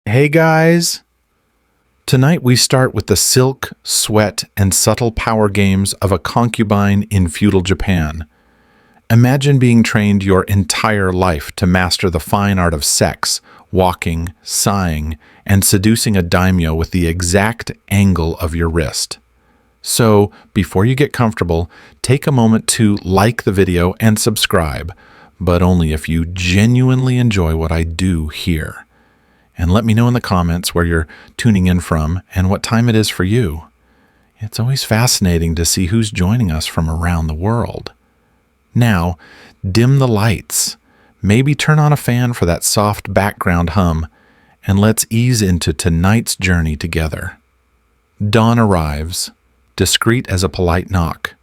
Hey guys! Tonight we start with the silk, sweat, and subtle power games of a concubine in feudal Japan. Imagine being trained your entire life to master the fine art of sex, walking, sighing, and seducing a daimyo with the exact angle of your wrist. So, before you get comfortable, take a moment to like the video and subscribe, but only if you genuinely enjoy what I do here. And let me know in the comments where you're tuning in from and what time it is for you. It's always fascinating to see who's joining us from around the world. Now, dim the lights, maybe turn on a fan for that soft background hum, and let's ease into tonight's journey together. Dawn arrives, discreet as a polite knock.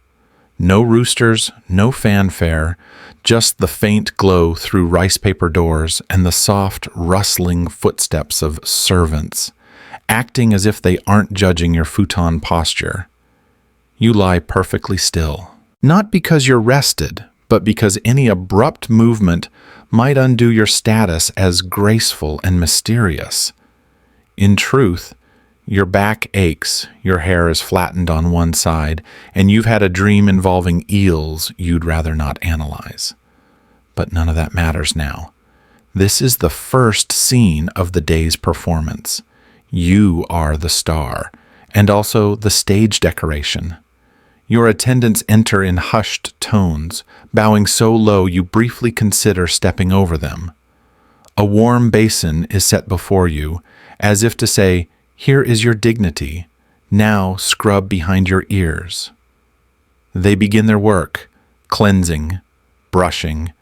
No roosters, no fanfare, just the faint glow through rice paper doors and the soft, rustling footsteps of servants, acting as if they aren't judging your futon posture. You lie perfectly still, not because you're rested, but because any abrupt movement might undo your status as graceful and mysterious. In truth, your back aches, your hair is flattened on one side, and you've had a dream involving eels you'd rather not analyze. But none of that matters now. This is the first scene of the day's performance. You are the star, and also the stage decoration. Your attendants enter in hushed tones, bowing so low you briefly consider stepping over them. A warm basin is set before you, as if to say, "Here is your dignity. Now scrub behind your ears." They begin their work, cleansing, brushing,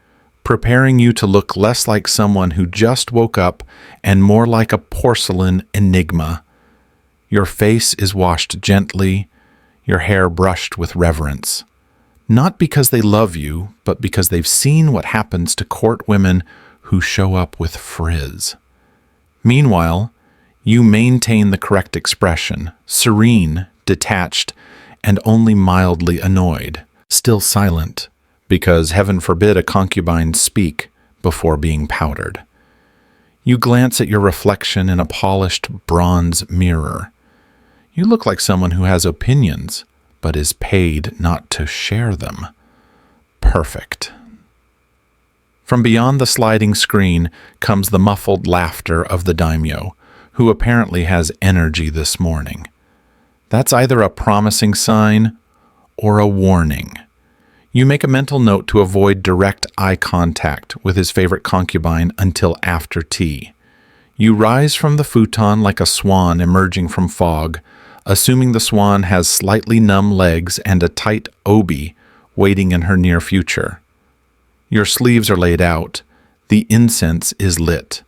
preparing you to look less like someone who just woke up and more like a porcelain enigma. Your face is washed gently, your hair brushed with reverence. Not because they love you, but because they've seen what happens to court women who show up with frizz. Meanwhile, you maintain the correct expression, serene, detached, and only mildly annoyed, still silent, because heaven forbid a concubine speak before being powdered. You glance at your reflection in a polished bronze mirror. You look like someone who has opinions, but is paid not to share them. Perfect. From beyond the sliding screen comes the muffled laughter of the daimyo, who apparently has energy this morning. That's either a promising sign or a warning. You make a mental note to avoid direct eye contact with his favorite concubine until after tea. You rise from the futon like a swan emerging from fog, assuming the swan has slightly numb legs and a tight obi waiting in her near future. Your sleeves are laid out. The incense is lit.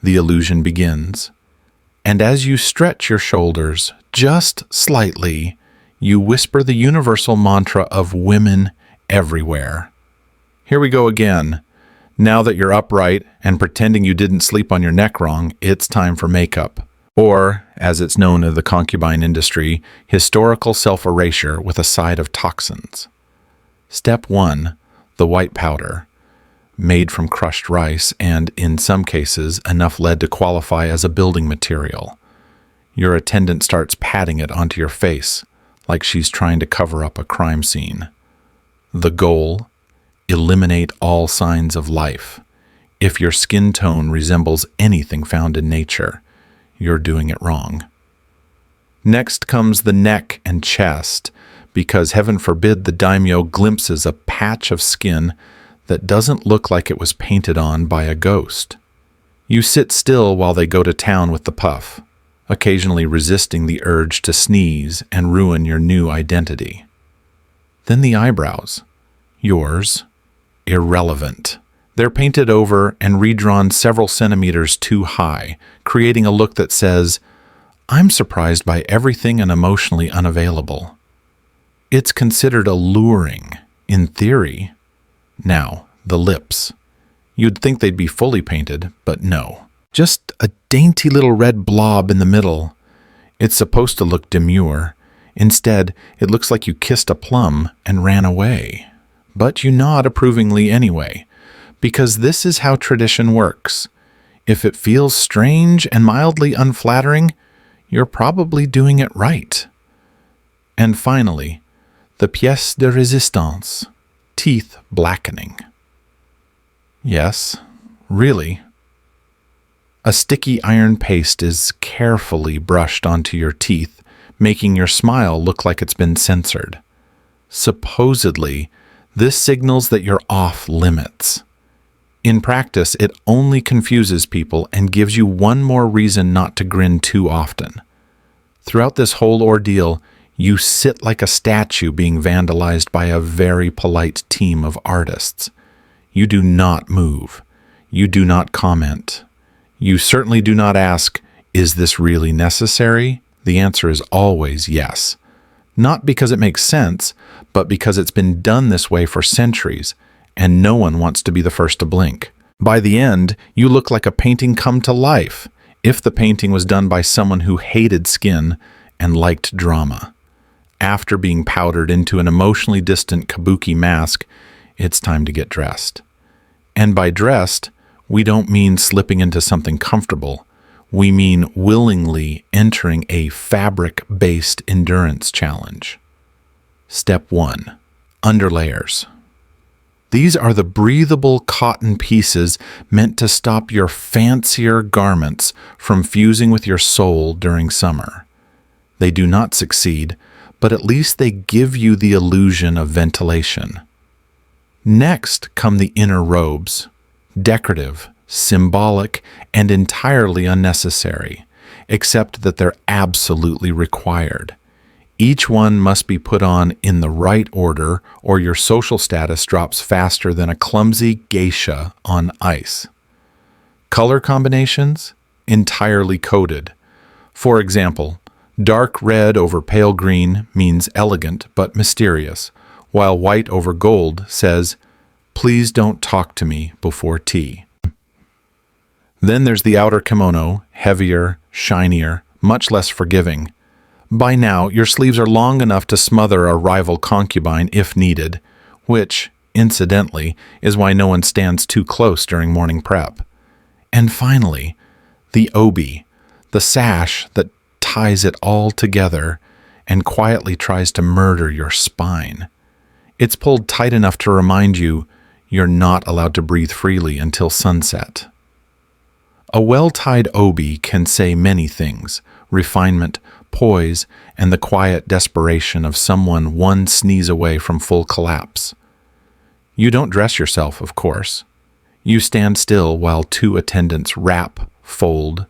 The illusion begins. And as you stretch your shoulders just slightly, you whisper the universal mantra of women everywhere. Here we go again. Now that you're upright and pretending you didn't sleep on your neck wrong, it's time for makeup. Or, as it's known in the concubine industry, historical self-erasure with a side of toxins. Step 1, the white powder. Made from crushed rice and, in some cases, enough lead to qualify as a building material. Your attendant starts patting it onto your face, like she's trying to cover up a crime scene. The goal? Eliminate all signs of life. If your skin tone resembles anything found in nature, you're doing it wrong. Next comes the neck and chest, because heaven forbid the daimyo glimpses a patch of skin that doesn't look like it was painted on by a ghost. You sit still while they go to town with the puff, occasionally resisting the urge to sneeze and ruin your new identity. Then the eyebrows. Yours, irrelevant. They're painted over and redrawn several centimeters too high, creating a look that says, "I'm surprised by everything and emotionally unavailable." It's considered alluring, in theory. Now, the lips. You'd think they'd be fully painted, but no. Just a dainty little red blob in the middle. It's supposed to look demure. Instead, it looks like you kissed a plum and ran away. But you nod approvingly anyway, because this is how tradition works. If it feels strange and mildly unflattering, you're probably doing it right. And finally, the pièce de résistance, teeth blackening. Yes, really. A sticky iron paste is carefully brushed onto your teeth, making your smile look like it's been censored. Supposedly, this signals that you're off limits. In practice, it only confuses people and gives you one more reason not to grin too often. Throughout this whole ordeal, you sit like a statue being vandalized by a very polite team of artists. You do not move. You do not comment. You certainly do not ask, "Is this really necessary?" The answer is always yes. Not because it makes sense, but because it's been done this way for centuries, and no one wants to be the first to blink. By the end, you look like a painting come to life, if the painting was done by someone who hated skin and liked drama. After being powdered into an emotionally distant kabuki mask, it's time to get dressed. And by dressed, we don't mean slipping into something comfortable. We mean willingly entering a fabric-based endurance challenge. Step 1. Underlayers. These are the breathable cotton pieces meant to stop your fancier garments from fusing with your soul during summer. They do not succeed, but at least they give you the illusion of ventilation. Next come the inner robes, decorative, symbolic, and entirely unnecessary, except that they're absolutely required. Each one must be put on in the right order, or your social status drops faster than a clumsy geisha on ice. Color combinations? Entirely coded. For example, dark red over pale green means elegant but mysterious, while white over gold says, "Please don't talk to me before tea." Then there's the outer kimono, heavier, shinier, much less forgiving. By now, your sleeves are long enough to smother a rival concubine if needed, which, incidentally, is why no one stands too close during morning prep. And finally, the obi, the sash that ties it all together and quietly tries to murder your spine. It's pulled tight enough to remind you you're not allowed to breathe freely until sunset. A well-tied obi can say many things: refinement, poise, and the quiet desperation of someone one sneeze away from full collapse. You don't dress yourself, of course. You stand still while two attendants wrap, fold,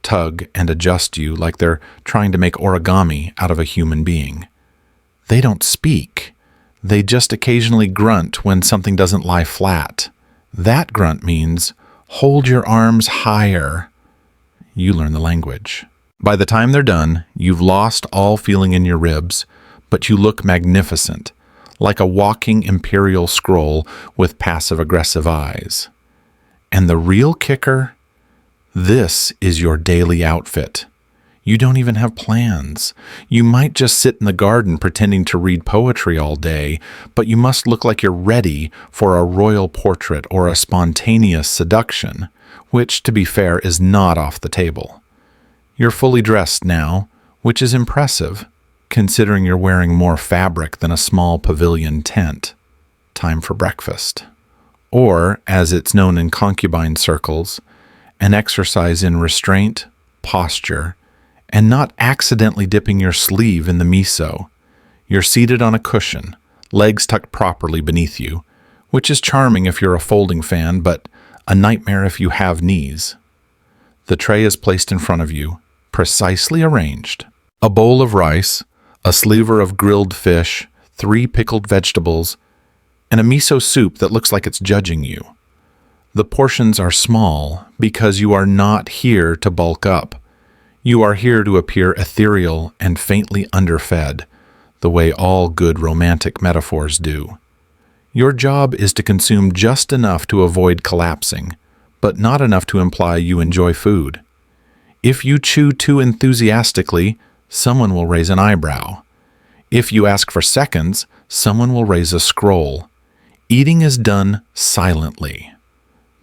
tug, and adjust you like they're trying to make origami out of a human being. They don't speak. They just occasionally grunt when something doesn't lie flat. That grunt means, "Hold your arms higher." You learn the language. By the time they're done, you've lost all feeling in your ribs, but you look magnificent, like a walking imperial scroll with passive-aggressive eyes. And the real kicker? This is your daily outfit. You don't even have plans. You might just sit in the garden pretending to read poetry all day, but you must look like you're ready for a royal portrait or a spontaneous seduction, which, to be fair, is not off the table. You're fully dressed now, which is impressive, considering you're wearing more fabric than a small pavilion tent. Time for breakfast. Or, as it's known in concubine circles, an exercise in restraint, posture, and not accidentally dipping your sleeve in the miso. You're seated on a cushion, legs tucked properly beneath you, which is charming if you're a folding fan, but a nightmare if you have knees. The tray is placed in front of you, precisely arranged. A bowl of rice, a sliver of grilled fish, 3 pickled vegetables, and a miso soup that looks like it's judging you. The portions are small because you are not here to bulk up. You are here to appear ethereal and faintly underfed, the way all good romantic metaphors do. Your job is to consume just enough to avoid collapsing, but not enough to imply you enjoy food. If you chew too enthusiastically, someone will raise an eyebrow. If you ask for seconds, someone will raise a scroll. Eating is done silently.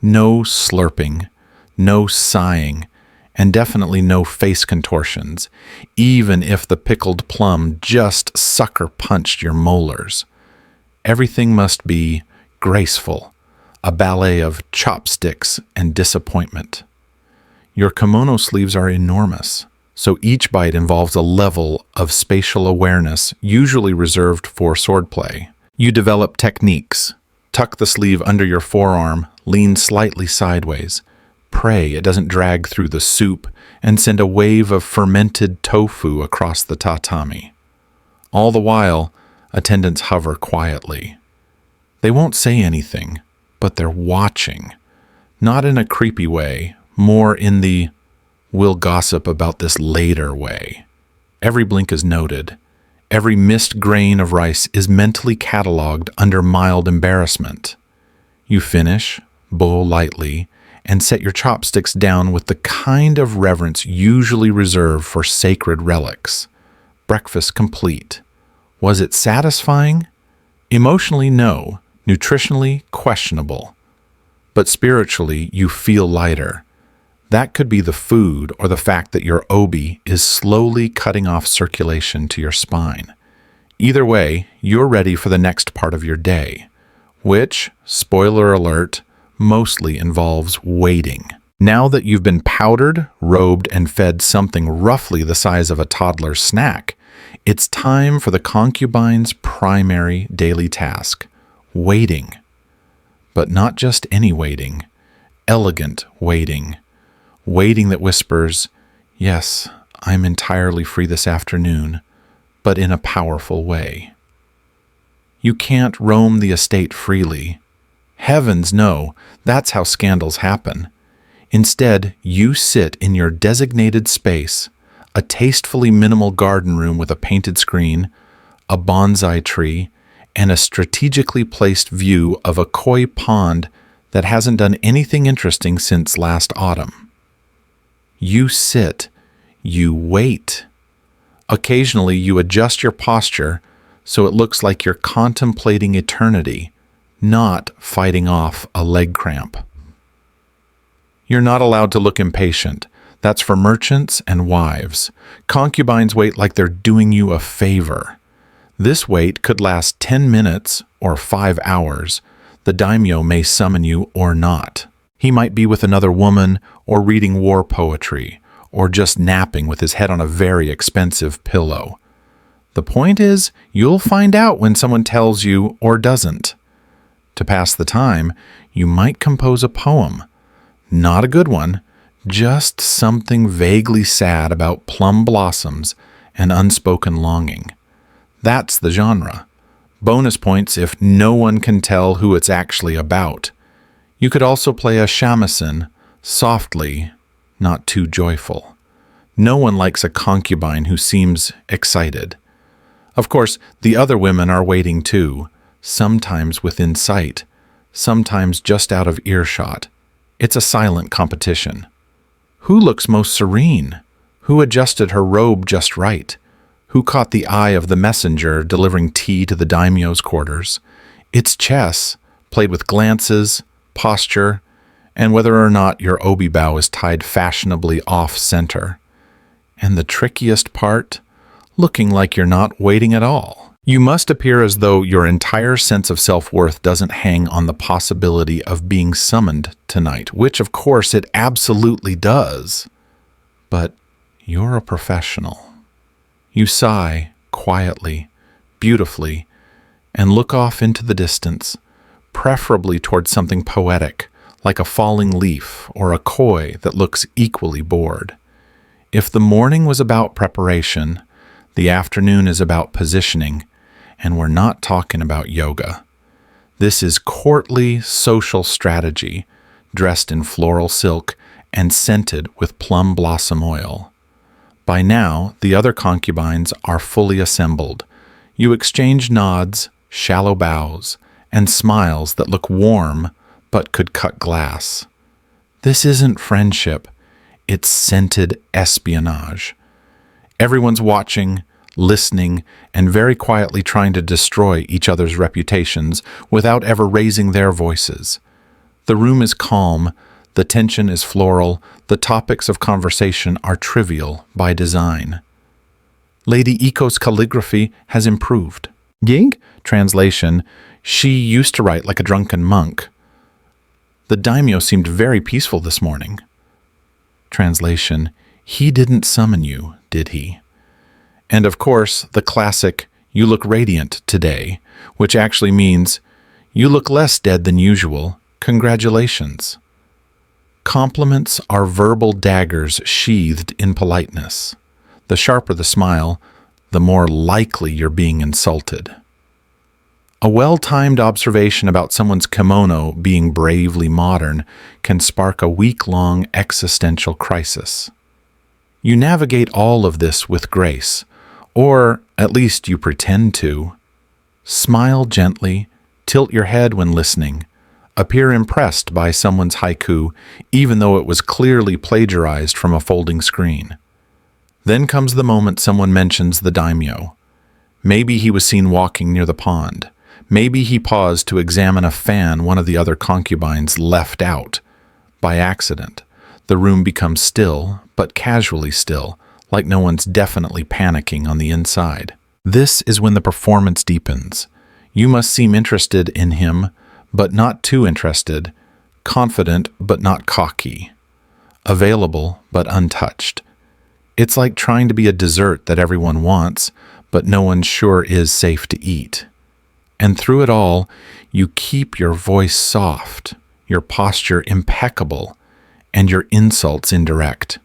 No slurping, no sighing, and definitely no face contortions, even if the pickled plum just sucker punched your molars. Everything must be graceful, a ballet of chopsticks and disappointment. Your kimono sleeves are enormous, so each bite involves a level of spatial awareness usually reserved for swordplay. You develop techniques. Tuck the sleeve under your forearm, lean slightly sideways. Pray it doesn't drag through the soup and send a wave of fermented tofu across the tatami. All the while, attendants hover quietly. They won't say anything, but they're watching. Not in a creepy way, more in the "we'll gossip about this later" way. Every blink is noted. Every missed grain of rice is mentally catalogued under mild embarrassment. You finish, bowl lightly, and set your chopsticks down with the kind of reverence usually reserved for sacred relics. Breakfast complete. Was it satisfying? Emotionally, no. Nutritionally, questionable. But spiritually, you feel lighter. That could be the food or the fact that your obi is slowly cutting off circulation to your spine. Either way, you're ready for the next part of your day, which, spoiler alert, mostly involves waiting. Now that you've been powdered, robed, and fed something roughly the size of a toddler's snack, it's time for the concubine's primary daily task, waiting. But not just any waiting, elegant waiting. Waiting that whispers, "Yes, I'm entirely free this afternoon," but in a powerful way. You can't roam the estate freely. Heavens no, that's how scandals happen. Instead, you sit in your designated space, a tastefully minimal garden room with a painted screen, a bonsai tree, and a strategically placed view of a koi pond that hasn't done anything interesting since last autumn. You sit, you wait. Occasionally, you adjust your posture so it looks like you're contemplating eternity, not fighting off a leg cramp. You're not allowed to look impatient. That's for merchants and wives. Concubines wait like they're doing you a favor. This wait could last 10 minutes or 5 hours. The daimyo may summon you or not. He might be with another woman or reading war poetry or just napping with his head on a very expensive pillow. The point is, you'll find out when someone tells you or doesn't. To pass the time, you might compose a poem. Not a good one, just something vaguely sad about plum blossoms and unspoken longing. That's the genre. Bonus points if no one can tell who it's actually about. You could also play a shamisen, softly, not too joyful. No one likes a concubine who seems excited. Of course, the other women are waiting too, sometimes within sight, sometimes just out of earshot. It's a silent competition. Who looks most serene? Who adjusted her robe just right? Who caught the eye of the messenger delivering tea to the daimyo's quarters? It's chess, played with glances, posture, and whether or not your obi bow is tied fashionably off-center. And the trickiest part? Looking like you're not waiting at all. You must appear as though your entire sense of self-worth doesn't hang on the possibility of being summoned tonight, which of course it absolutely does. But you're a professional. You sigh quietly, beautifully, and look off into the distance, preferably towards something poetic, like a falling leaf or a koi that looks equally bored. If the morning was about preparation, the afternoon is about positioning, and we're not talking about yoga. This is courtly social strategy, dressed in floral silk and scented with plum blossom oil. By now, the other concubines are fully assembled. You exchange nods, shallow bows, and smiles that look warm but could cut glass. This isn't friendship, it's scented espionage. Everyone's watching, listening, and very quietly trying to destroy each other's reputations without ever raising their voices. The room is calm, The tension is floral, the topics of conversation are trivial by design. Lady Iko's calligraphy has improved. Ying? Translation, she used to write like a drunken monk. The daimyo seemed very peaceful this morning. Translation, he didn't summon you, did he? And of course, the classic, you look radiant today, which actually means, you look less dead than usual. Congratulations. Compliments are verbal daggers sheathed in politeness. The sharper the smile, the more likely you're being insulted. A well-timed observation about someone's kimono being bravely modern can spark a week-long existential crisis. You navigate all of this with grace, or at least you pretend to. Smile gently, tilt your head when listening, appear impressed by someone's haiku, even though it was clearly plagiarized from a folding screen. Then comes the moment someone mentions the daimyo. Maybe he was seen walking near the pond. Maybe he paused to examine a fan one of the other concubines left out. By accident, the room becomes still, but casually still, like no one's definitely panicking on the inside. This is when the performance deepens. You must seem interested in him, but not too interested, confident but not cocky, available but untouched. It's like trying to be a dessert that everyone wants, but no one sure is safe to eat. And through it all, you keep your voice soft, your posture impeccable, and your insults indirect.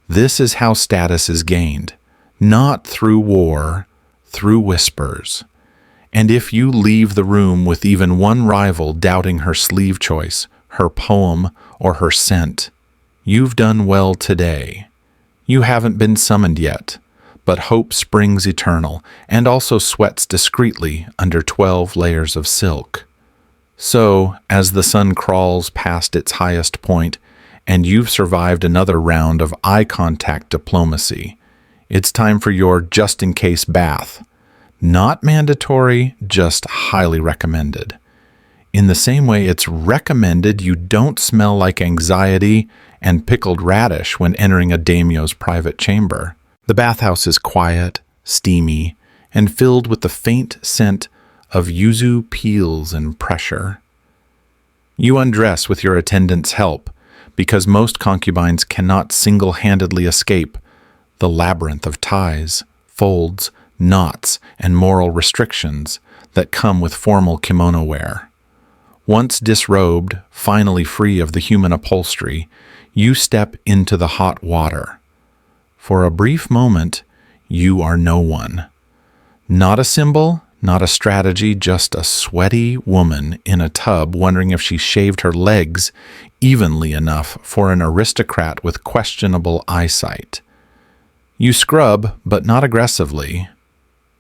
This is how status is gained, not through war, through whispers. And if you leave the room with even one rival doubting her sleeve choice, her poem, or her scent, you've done well today. You haven't been summoned yet, but hope springs eternal and also sweats discreetly under 12 layers of silk. So, as the sun crawls past its highest point, and you've survived another round of eye contact diplomacy, it's time for your just-in-case bath. Not mandatory, just highly recommended. In the same way it's recommended you don't smell like anxiety and pickled radish when entering a daimyo's private chamber. The bathhouse is quiet, steamy, and filled with the faint scent of yuzu peels and pressure. You undress with your attendant's help, because most concubines cannot single-handedly escape the labyrinth of ties, folds, knots, and moral restrictions that come with formal kimono wear. Once disrobed, finally free of the human upholstery, you step into the hot water. For a brief moment, you are no one. Not a symbol, not a strategy, just a sweaty woman in a tub wondering if she shaved her legs evenly enough for an aristocrat with questionable eyesight. You scrub, but not aggressively.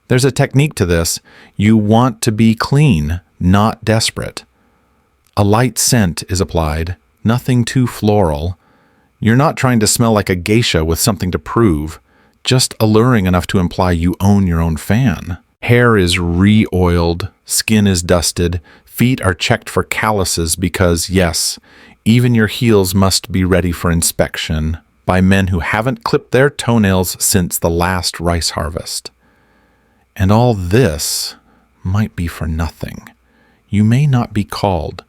There's a technique to this. You want to be clean, not desperate. A light scent is applied, nothing too floral. You're not trying to smell like a geisha with something to prove, just alluring enough to imply you own your own fan. Hair is re-oiled, skin is dusted, feet are checked for calluses because, yes, even your heels must be ready for inspection by men who haven't clipped their toenails since the last rice harvest. And all this might be for nothing. You may not be called.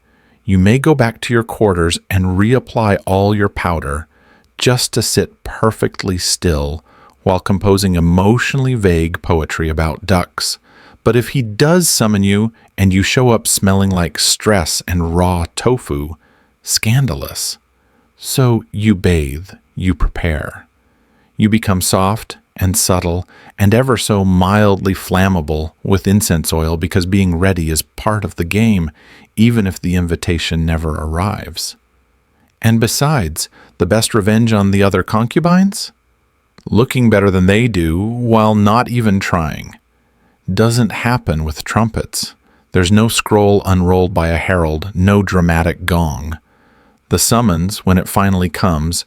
You may go back to your quarters and reapply all your powder just to sit perfectly still while composing emotionally vague poetry about ducks. But if he does summon you and you show up smelling like stress and raw tofu, scandalous. So you bathe, you prepare. You become soft and subtle and ever so mildly flammable with incense oil because being ready is part of the game, even if the invitation never arrives. And besides, the best revenge on the other concubines? Looking better than they do while not even trying. Doesn't happen with trumpets. There's no scroll unrolled by a herald, no dramatic gong. The summons, when it finally comes,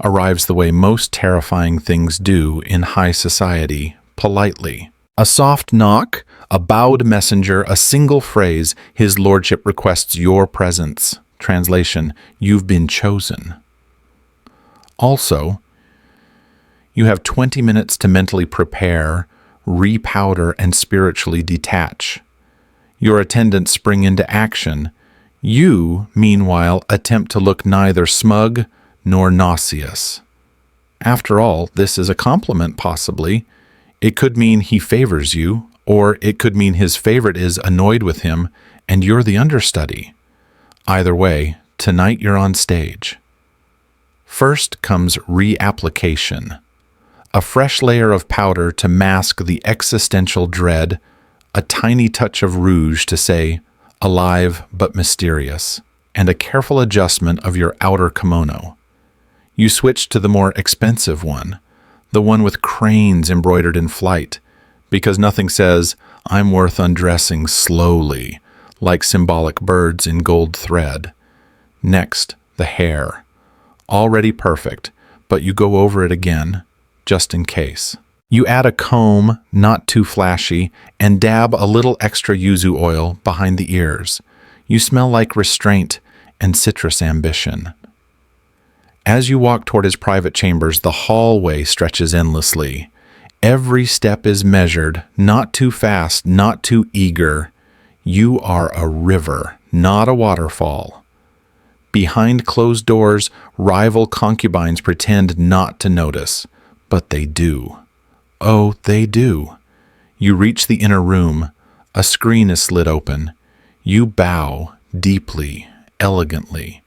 arrives the way most terrifying things do in high society, politely. A soft knock, a bowed messenger, a single phrase, his lordship requests your presence. Translation, you've been chosen. Also, you have 20 minutes to mentally prepare, repowder, and spiritually detach. Your attendants spring into action. You, meanwhile, attempt to look neither smug nor nauseous. After all, this is a compliment, possibly. It could mean he favors you, or it could mean his favorite is annoyed with him, and you're the understudy. Either way, tonight you're on stage. First comes reapplication. A fresh layer of powder to mask the existential dread, a tiny touch of rouge to say, alive but mysterious, and a careful adjustment of your outer kimono. You switch to the more expensive one, the one with cranes embroidered in flight, because nothing says, I'm worth undressing slowly, like symbolic birds in gold thread. Next, the hair. Already perfect, but you go over it again, just in case. You add a comb, not too flashy, and dab a little extra yuzu oil behind the ears. You smell like restraint and citrus ambition. As you walk toward his private chambers, the hallway stretches endlessly. Every step is measured, not too fast, not too eager. You are a river, not a waterfall. Behind closed doors, rival concubines pretend not to notice, but they do. Oh, they do. You reach the inner room. A screen is slid open. You bow, deeply, elegantly.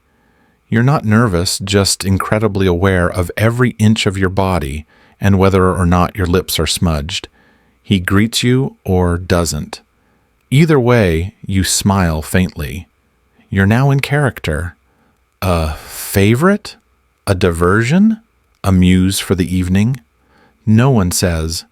You're not nervous, just incredibly aware of every inch of your body and whether or not your lips are smudged. He greets you or doesn't. Either way, you smile faintly. You're now in character. A favorite? A diversion? A muse for the evening? No one says,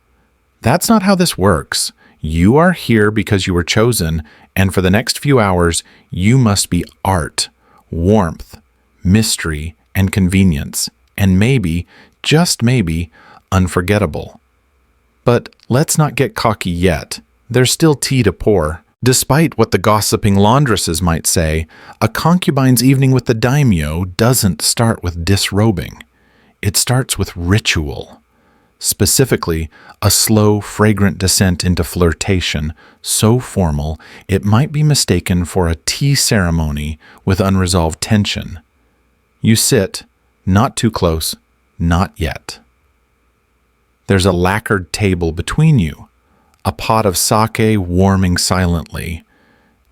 that's not how this works. You are here because you were chosen, and for the next few hours, you must be art, warmth, mystery, and convenience, and maybe, just maybe, unforgettable. But let's not get cocky yet. There's still tea to pour. Despite what the gossiping laundresses might say, a concubine's evening with the daimyo doesn't start with disrobing. It starts with ritual. Specifically, a slow, fragrant descent into flirtation, so formal it might be mistaken for a tea ceremony with unresolved tension. You sit, not too close, not yet. There's a lacquered table between you, a pot of sake warming silently,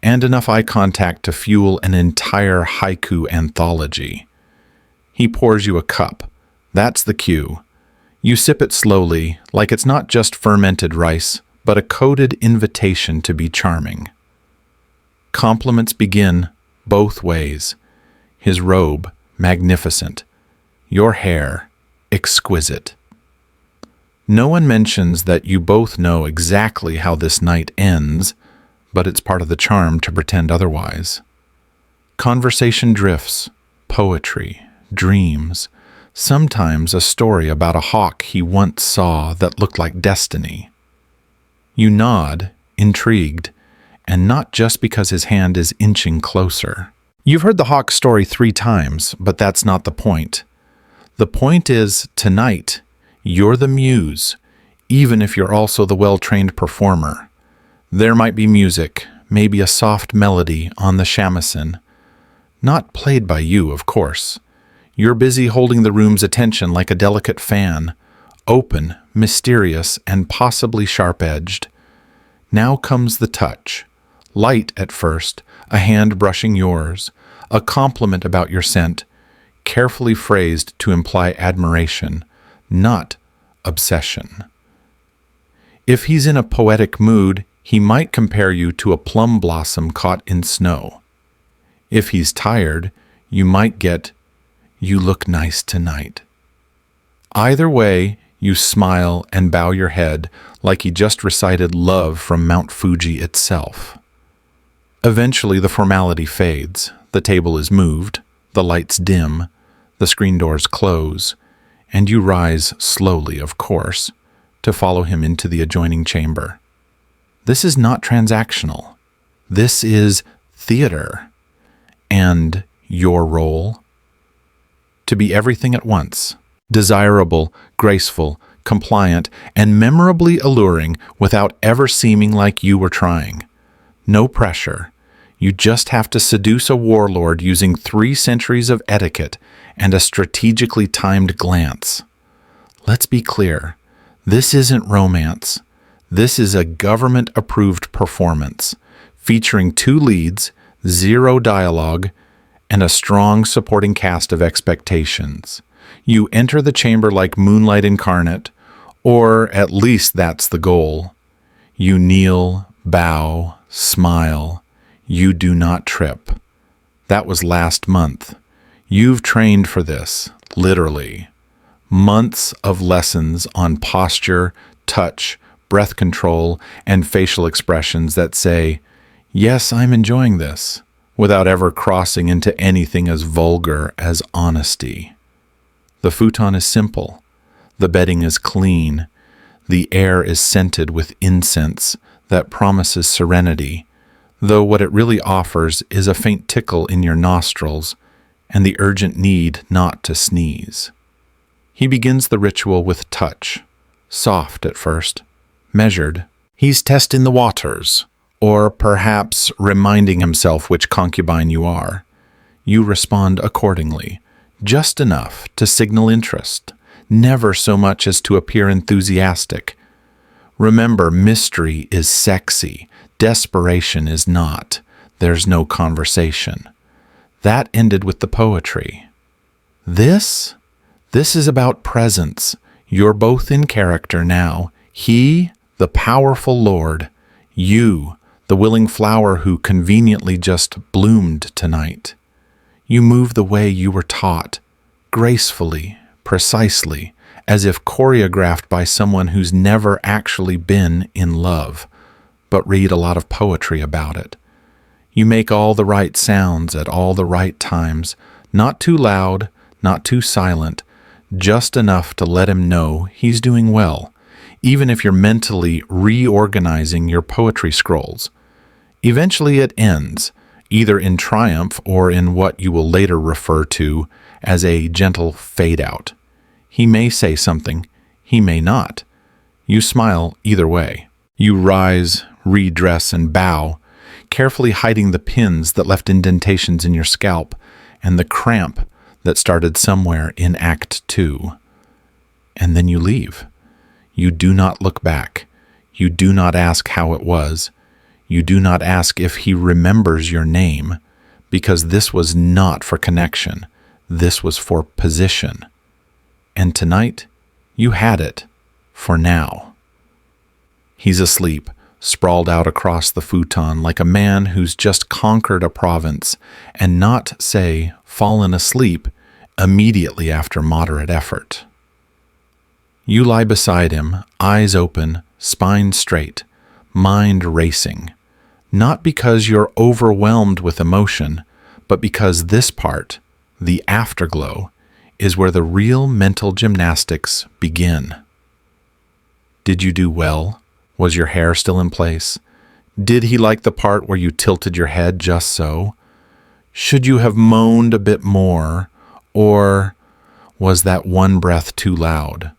and enough eye contact to fuel an entire haiku anthology. He pours you a cup. That's the cue. You sip it slowly, like it's not just fermented rice, but a coded invitation to be charming. Compliments begin both ways. His robe, magnificent. Your hair, exquisite. No one mentions that you both know exactly how this night ends, but it's part of the charm to pretend otherwise. Conversation drifts, poetry, dreams, sometimes a story about a hawk he once saw that looked like destiny. You nod, intrigued, and not just because his hand is inching closer. You've heard the hawk story 3 times, but that's not the point. The point is, tonight, you're the muse, even if you're also the well-trained performer. There might be music, maybe a soft melody on the shamisen. Not played by you, of course. You're busy holding the room's attention like a delicate fan, open, mysterious, and possibly sharp-edged. Now comes the touch. Light at first, a hand brushing yours, a compliment about your scent, carefully phrased to imply admiration, not obsession. If he's in a poetic mood, he might compare you to a plum blossom caught in snow. If he's tired, you might get, "You look nice tonight." Either way, you smile and bow your head like he just recited love from Mount Fuji itself. Eventually, the formality fades. The table is moved, the lights dim, the screen doors close, and you rise slowly, of course, to follow him into the adjoining chamber. This is not transactional. This is theater. And your role? To be everything at once, desirable, graceful, compliant, and memorably alluring without ever seeming like you were trying. No pressure. You just have to seduce a warlord using 3 centuries of etiquette and a strategically timed glance. Let's be clear. This isn't romance. This is a government-approved performance, featuring 2 leads, 0 dialogue, and a strong supporting cast of expectations. You enter the chamber like moonlight incarnate, or at least that's the goal. You kneel, bow, smile. You do not trip. That was last month. You've trained for this, literally. Months of lessons on posture, touch, breath control, and facial expressions that say, "Yes, I'm enjoying this," without ever crossing into anything as vulgar as honesty. The futon is simple. The bedding is clean. The air is scented with incense that promises serenity, though what it really offers is a faint tickle in your nostrils and the urgent need not to sneeze. He begins the ritual with touch, soft at first, measured. He's testing the waters, or perhaps reminding himself which concubine you are. You respond accordingly, just enough to signal interest, never so much as to appear enthusiastic. Remember, mystery is sexy, desperation is not. There's no conversation. That ended with the poetry. This is about presence. You're both in character now. He, the powerful lord. You, the willing flower who conveniently just bloomed tonight. You move the way you were taught, gracefully, precisely, as if choreographed by someone who's never actually been in love, but read a lot of poetry about it. You make all the right sounds at all the right times, not too loud, not too silent, just enough to let him know he's doing well, even if you're mentally reorganizing your poetry scrolls. Eventually it ends, either in triumph or in what you will later refer to as a gentle fade-out. He may say something, he may not. You smile either way. You rise, redress, and bow, carefully hiding the pins that left indentations in your scalp and the cramp that started somewhere in Act 2. And then you leave. You do not look back. You do not ask how it was. You do not ask if he remembers your name, because this was not for connection. This was for position. And tonight, you had it, for now. He's asleep, sprawled out across the futon like a man who's just conquered a province and not, say, fallen asleep immediately after moderate effort. You lie beside him, eyes open, spine straight, mind racing, not because you're overwhelmed with emotion, but because this part, the afterglow, is where the real mental gymnastics begin. Did you do well? Was your hair still in place? Did he like the part where you tilted your head just so? Should you have moaned a bit more, or was that one breath too loud?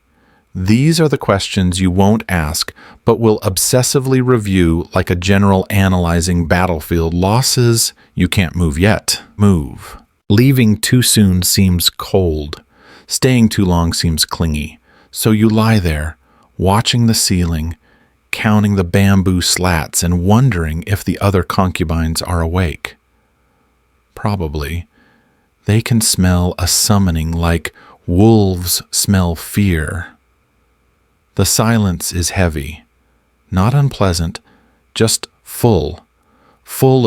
These are the questions you won't ask, but will obsessively review like a general analyzing battlefield losses. You can't move yet. Move. Leaving too soon seems cold. Staying too long seems clingy. So you lie there, watching the ceiling, counting the bamboo slats and wondering if the other concubines are awake. Probably. They can smell a summoning like wolves smell fear. The silence is heavy, not unpleasant, just full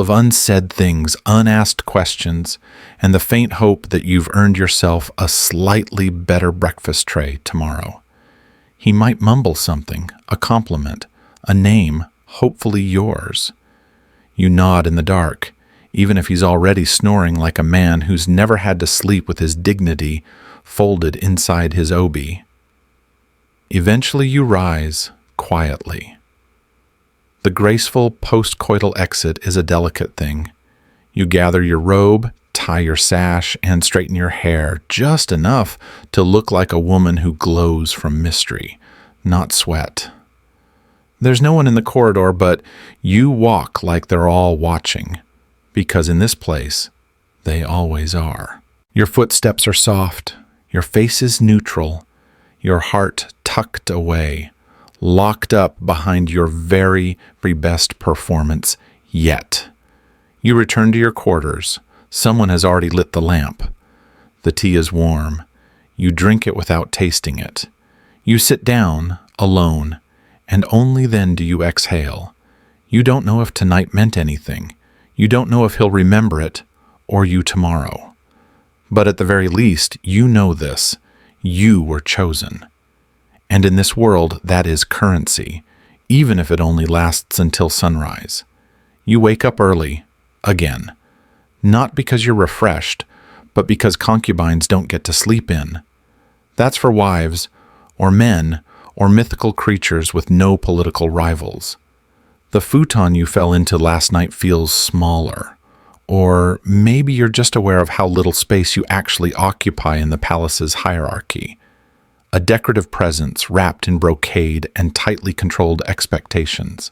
of unsaid things, unasked questions, and the faint hope that you've earned yourself a slightly better breakfast tray tomorrow. He might mumble something, a compliment, a name, hopefully yours. You nod in the dark, even if he's already snoring like a man who's never had to sleep with his dignity folded inside his obi. Eventually you rise, quietly. The graceful post-coital exit is a delicate thing. You gather your robe, tie your sash and straighten your hair just enough to look like a woman who glows from mystery, not sweat. There's no one in the corridor, but you walk like they're all watching, because in this place, they always are. Your footsteps are soft, your face is neutral, your heart tucked away, locked up behind your very best performance yet. You return to your quarters. Someone has already lit the lamp. The tea is warm. You drink it without tasting it. You sit down, alone, and only then do you exhale. You don't know if tonight meant anything. You don't know if he'll remember it, or you tomorrow. But at the very least, you know this. You were chosen. And in this world, that is currency, even if it only lasts until sunrise. You wake up early, again. Not because you're refreshed, but because concubines don't get to sleep in. That's for wives, or men, or mythical creatures with no political rivals. The futon you fell into last night feels smaller. Or maybe you're just aware of how little space you actually occupy in the palace's hierarchy. A decorative presence wrapped in brocade and tightly controlled expectations.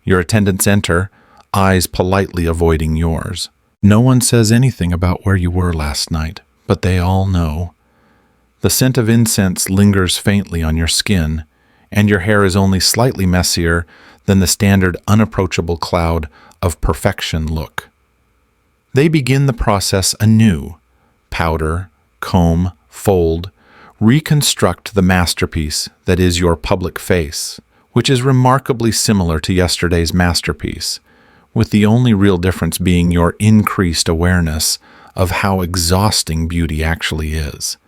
Your attendants enter, eyes politely avoiding yours. No one says anything about where you were last night, but they all know. The scent of incense lingers faintly on your skin, and your hair is only slightly messier than the standard unapproachable cloud of perfection look. They begin the process anew. Powder, comb, fold, reconstruct the masterpiece that is your public face, which is remarkably similar to yesterday's masterpiece, with the only real difference being your increased awareness of how exhausting beauty actually is.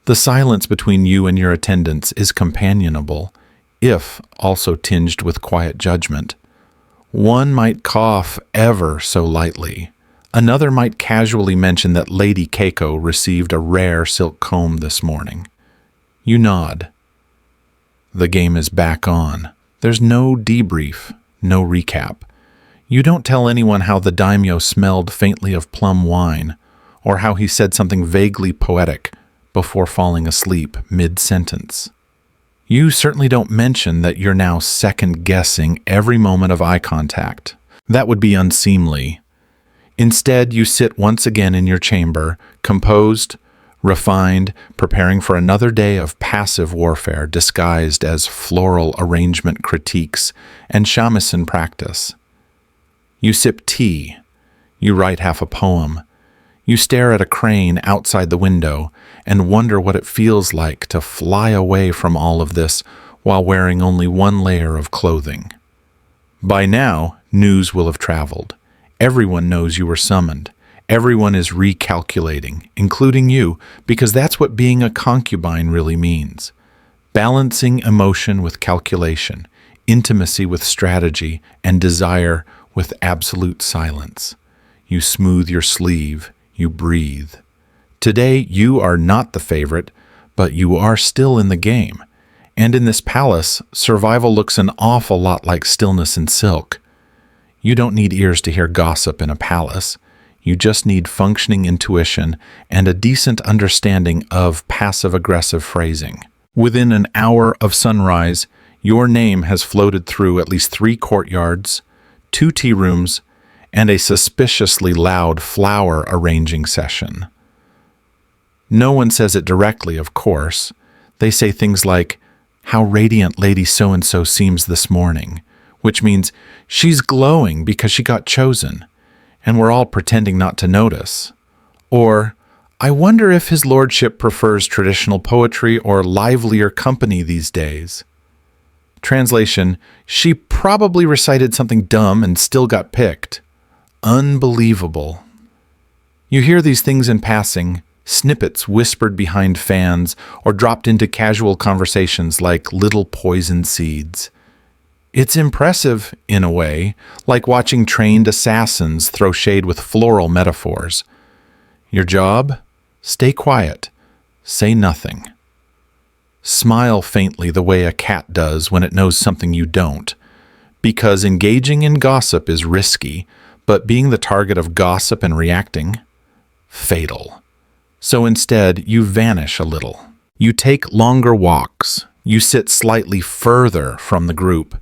The silence between you and your attendants is companionable, if also tinged with quiet judgment. One might cough ever so lightly. Another might casually mention that Lady Keiko received a rare silk comb this morning. You nod. The game is back on. There's no debrief, no recap. You don't tell anyone how the daimyo smelled faintly of plum wine, or how he said something vaguely poetic before falling asleep mid-sentence. You certainly don't mention that you're now second-guessing every moment of eye contact. That would be unseemly. Instead, you sit once again in your chamber, composed, refined, preparing for another day of passive warfare disguised as floral arrangement critiques and shamisen practice. You sip tea. You write half a poem. You stare at a crane outside the window and wonder what it feels like to fly away from all of this while wearing only one layer of clothing. By now, news will have traveled. Everyone knows you were summoned. Everyone is recalculating, including you, because that's what being a concubine really means. Balancing emotion with calculation, intimacy with strategy, and desire with absolute silence. You smooth your sleeve, you breathe. Today, you are not the favorite, but you are still in the game. And in this palace, survival looks an awful lot like stillness in silk. You don't need ears to hear gossip in a palace. You just need functioning intuition and a decent understanding of passive-aggressive phrasing. Within an hour of sunrise, your name has floated through at least 3 courtyards, 2 tea rooms, and a suspiciously loud flower arranging session. No one says it directly, of course. They say things like, "How radiant Lady So-and-so seems this morning," which means she's glowing because she got chosen, and we're all pretending not to notice. Or, "I wonder if his lordship prefers traditional poetry or livelier company these days." Translation, she probably recited something dumb and still got picked. Unbelievable. You hear these things in passing, snippets whispered behind fans or dropped into casual conversations like little poison seeds. It's impressive, in a way, like watching trained assassins throw shade with floral metaphors. Your job? Stay quiet. Say nothing. Smile faintly the way a cat does when it knows something you don't. Because engaging in gossip is risky, but being the target of gossip and reacting, fatal. So instead, you vanish a little. You take longer walks. You sit slightly further from the group.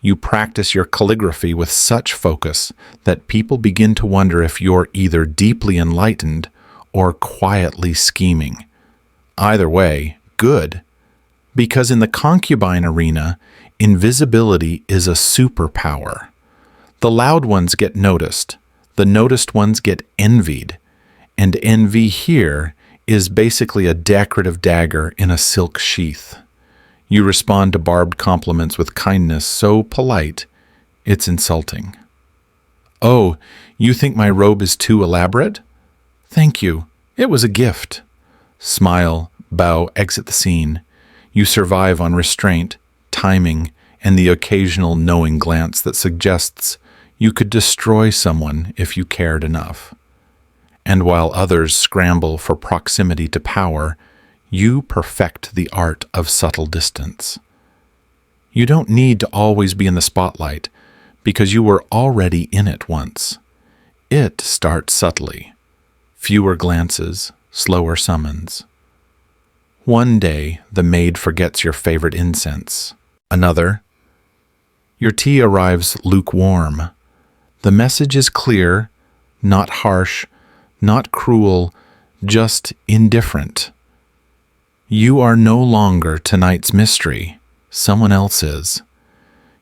You practice your calligraphy with such focus that people begin to wonder if you're either deeply enlightened or quietly scheming. Either way, good. Because in the concubine arena, invisibility is a superpower. The loud ones get noticed. The noticed ones get envied. And envy here is basically a decorative dagger in a silk sheath. You respond to barbed compliments with kindness so polite, it's insulting. Oh, you think my robe is too elaborate? Thank you. It was a gift. Smile, bow, exit the scene. You survive on restraint, timing, and the occasional knowing glance that suggests you could destroy someone if you cared enough. And while others scramble for proximity to power, you perfect the art of subtle distance. You don't need to always be in the spotlight because you were already in it once. It starts subtly. Fewer glances, slower summons. One day, the maid forgets your favorite incense. Another, your tea arrives lukewarm. The message is clear, not harsh, not cruel, just indifferent. You are no longer tonight's mystery. Someone else is.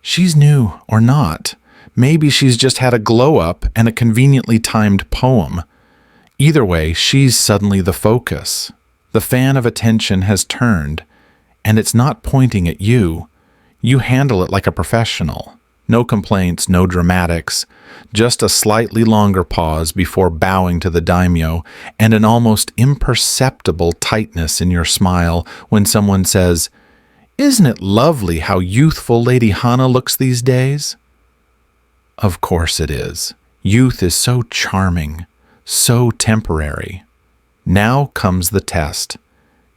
She's new or not. Maybe she's just had a glow-up and a conveniently timed poem. Either way, she's suddenly the focus. The fan of attention has turned, and it's not pointing at you. You handle it like a professional. No complaints, no dramatics, just a slightly longer pause before bowing to the daimyo and an almost imperceptible tightness in your smile when someone says, "Isn't it lovely how youthful Lady Hana looks these days?" Of course it is. Youth is so charming, so temporary. Now comes the test.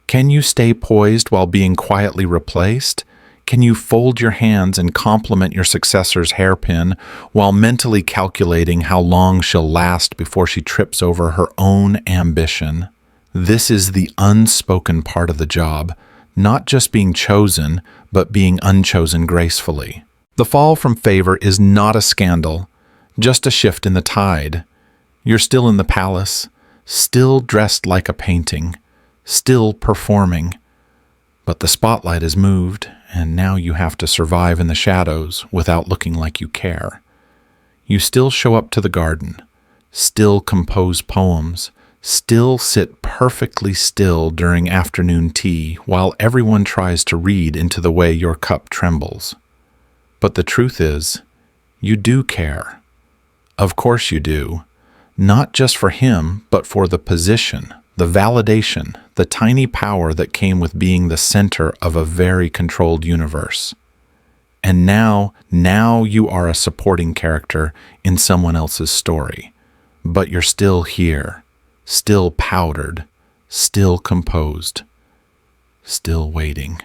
Can you stay poised while being quietly replaced? Can you fold your hands and compliment your successor's hairpin while mentally calculating how long she'll last before she trips over her own ambition? This is the unspoken part of the job, not just being chosen, but being unchosen gracefully. The fall from favor is not a scandal, just a shift in the tide. You're still in the palace, still dressed like a painting, still performing. But the spotlight has moved, and now you have to survive in the shadows without looking like you care. You still show up to the garden, still compose poems, still sit perfectly still during afternoon tea while everyone tries to read into the way your cup trembles. But the truth is, you do care. Of course you do. Not just for him, but for the position, the validation, the tiny power that came with being the center of a very controlled universe. And now you are a supporting character in someone else's story. But you're still here, still powdered, still composed, still waiting.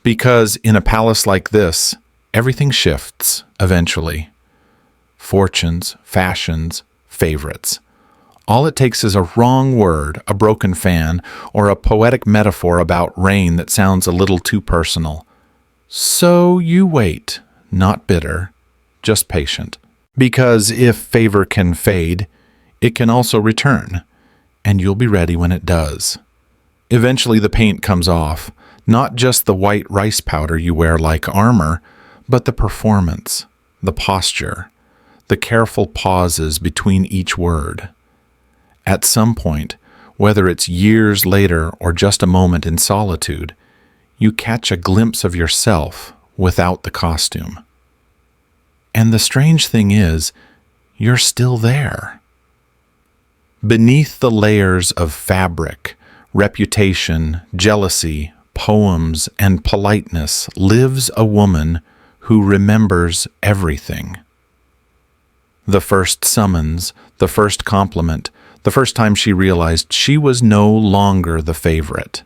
Because in a palace like this, everything shifts eventually. Fortunes, fashions, favorites. All it takes is a wrong word, a broken fan, or a poetic metaphor about rain that sounds a little too personal. So you wait, not bitter, just patient. Because if favor can fade, it can also return, and you'll be ready when it does. Eventually the paint comes off, not just the white rice powder you wear like armor, but the performance, the posture, the careful pauses between each word. At some point, whether it's years later or just a moment in solitude, you catch a glimpse of yourself without the costume. And the strange thing is, you're still there. Beneath the layers of fabric, reputation, jealousy, poems, and politeness lives a woman who remembers everything. The first summons, the first compliment, the first time she realized she was no longer the favorite.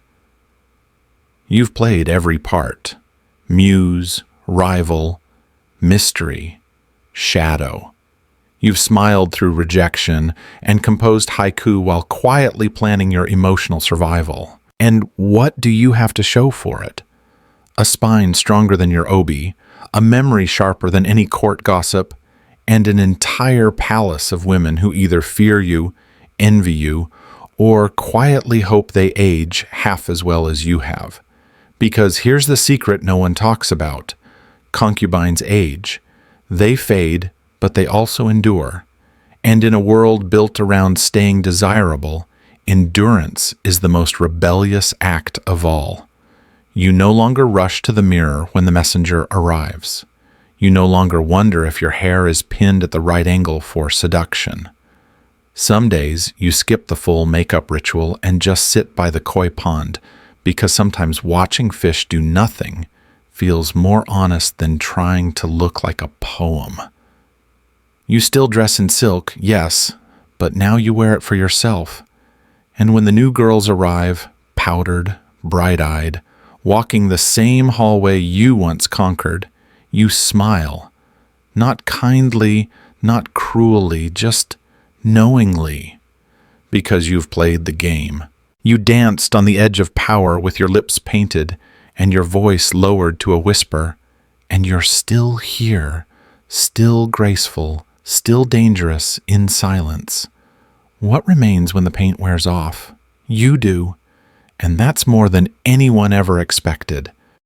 You've played every part: muse, rival, mystery, shadow. You've smiled through rejection and composed haiku while quietly planning your emotional survival. And what do you have to show for it? A spine stronger than your obi, a memory sharper than any court gossip, and an entire palace of women who either fear you, envy you, or quietly hope they age half as well as you have. Because here's the secret no one talks about. Concubines age. They fade, but they also endure. And in a world built around staying desirable, endurance is the most rebellious act of all. You no longer rush to the mirror when the messenger arrives. You no longer wonder if your hair is pinned at the right angle for seduction. Some days you skip the full makeup ritual and just sit by the koi pond, because sometimes watching fish do nothing feels more honest than trying to look like a poem. You still dress in silk, yes, but now you wear it for yourself. And when the new girls arrive, powdered, bright-eyed, walking the same hallway you once conquered, you smile. Not kindly, not cruelly, just knowingly, because you've played the game. You danced on the edge of power with your lips painted and your voice lowered to a whisper, and you're still here, still graceful, still dangerous in silence. What remains when the paint wears off? You do, and that's more than anyone ever expected.